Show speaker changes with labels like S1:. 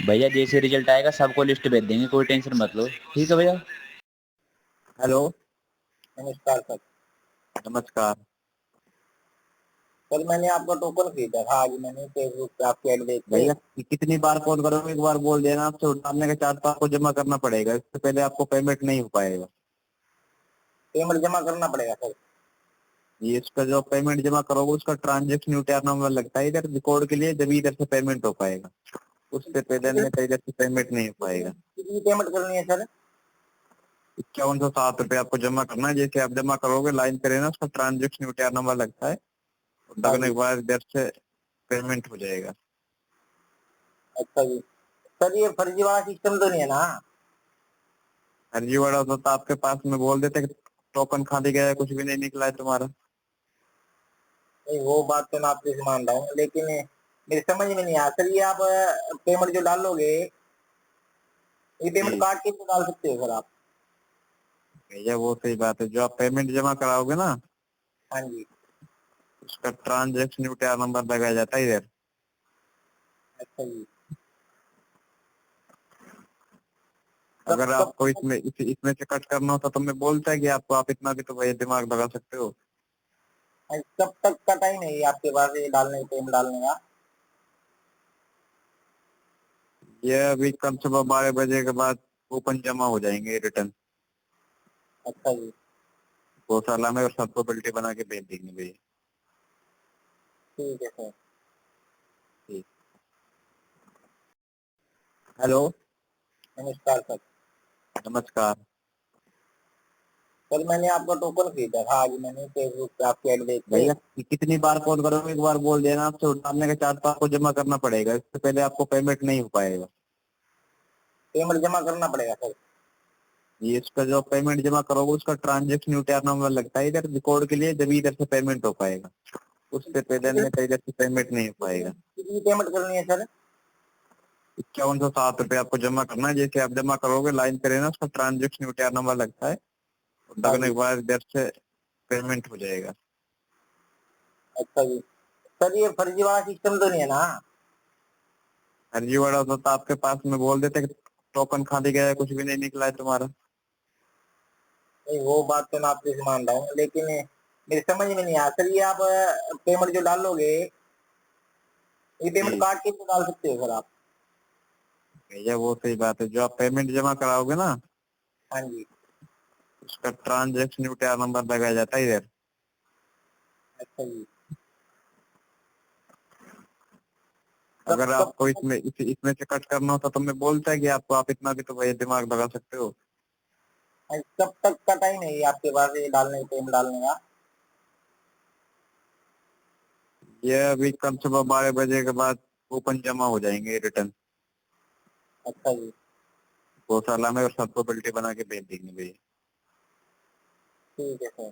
S1: भैया जैसे रिजल्ट आएगा सबको लिस्ट भेज देंगे, कोई टेंशन मत लो। ठीक है भैया।
S2: हेलो।
S3: नमस्कार सर।
S2: नमस्कार।
S3: सर मैंने आपका टोकन खरीदा था, आज मैंने फेसबुक पे आपकी ऐड देख के।
S2: भैया कितनी बार कॉल करोगे? एक बार बोल देना, आपसे उठाने के चार्ज तो आपको जमा करना पड़ेगा, इससे पहले आपको पेमेंट नहीं हो पाएगा।
S3: पेमेंट जमा करना पड़ेगा सर?
S2: ये इसका जो पेमेंट जमा करोगे उसका ट्रांजेक्शन यूटीआर नंबर लगता है इधर रिकॉर्ड के लिए, जब इधर से पेमेंट हो पाएगा, उससे पहले नहीं तो इधर से पेमेंट नहीं हो पाएगा।
S3: कितनी पेमेंट करनी है सर?
S2: 5107 रुपये आपको जमा करना है। जैसे आप जमा करोगे लाइन पे रहना, उसका ट्रांजेक्शन यूटीआर नंबर लगता है, लगने के बाद इधर से पेमेंट हो जाएगा।
S3: अच्छा जी। सर ये फर्जीवाड़ा सिस्टम तो नहीं है ना?
S2: फर्जी वाला होता तो आपके पास में बोल देते कि टोकन खाली गया है, कुछ भी नहीं निकला है तुम्हारा।
S3: नहीं वो बात तो मैं आपसे मान रहा हूँ, लेकिन मेरी समझ में नहीं आया सर। ये आप पेमेंट जो डालोगे, ये पेमेंट कार्ड के डाल सकते हो सर आप?
S2: भैया वो सही बात है, जो आप पेमेंट जमा कराओगे ना
S3: हाँ जी।
S2: उसका ट्रांजेक्शन यूटीआर नंबर लगाया जाता है इधर।
S3: अच्छा जी।
S2: अगर आपको इसमें से कट करना होता तो मैं बोलता है कि आपको, आप इतना भी तो भैया दिमाग लगा सकते हो।
S3: कब तक का टाइम है ये आपके पास ये डालने, पेमेंट डालने का?
S2: ये अभी कल सुबह 12 बजे के बाद कूपन जमा हो जाएंगे रिटर्न
S3: अच्छा जी।
S2: गौशाला में, और सबको बिल्टी बना के भेज देंगे भैया।
S3: ठीक है सर।
S2: ठीक। हेलो।
S3: नमस्कार सर।
S2: नमस्कार।
S3: सर मैंने आपका टोकन खरीदा था, आज मैंने फेसबुक पे आपकी ऐड देख के।
S2: भैया कितनी बार कॉल करोगे? एक बार बोल देना, आपसे उठाने के चार्ज तो आपको जमा करना पड़ेगा, इससे पहले आपको पेमेंट नहीं हो पाएगा।
S3: पेमेंट जमा करना पड़ेगा सर?
S2: ये इसका जो पेमेंट जमा करोगे उसका ट्रांजेक्शन यूटीआर नंबर लगता है इधर रिकॉर्ड के लिए, जब इधर से पेमेंट हो पाएगा, उससे पहले नहीं तो इधर से पेमेंट नहीं हो पाएगा।
S3: कितनी पेमेंट करनी है सर?
S2: 5107 रुपये आपको जमा करना है। जैसे आप जमा करोगे लाइन पे रहना, उसका ट्रांजेक्शन यूटीआर नंबर लगता है, लगने के बाद इधर से पेमेंट हो जाएगा।
S3: अच्छा जी। सर ये फर्जीवाड़ा सिस्टम तो नहीं है ना?
S2: फर्जी वाला होता तो आपके पास में बोल देते कि टोकन खाली गया है, कुछ भी नहीं निकला है तुम्हारा।
S3: नहीं वो बात तो मैं आपसे मान रहा हूँ, लेकिन मेरी समझ में नहीं आया सर। ये आप पेमेंट जो डालोगे, ये पेमेंट कार्ड के डाल सकते हो सर आप?
S2: भैया वो सही बात है, जो आप पेमेंट जमा कराओगे ना
S3: हाँ जी।
S2: उसका ट्रांजेक्शन यूटीआर नंबर लगाया जाता है इधर।
S3: अच्छा जी।
S2: अगर आपको इसमें से कट करना होता तो मैं बोलता है कि आपको, आप इतना भी तो भैया दिमाग लगा सकते हो।
S3: कब तक का टाइम है ये आपके पास ये डालने, पेमेंट डालने का?
S2: ये अभी कल सुबह 12 बजे के बाद कूपन जमा हो जाएंगे रिटर्न
S3: अच्छा जी।
S2: गौशाला में, और सबको बिल्टी बना के भेज देंगे भैया।
S3: ठीक है सर।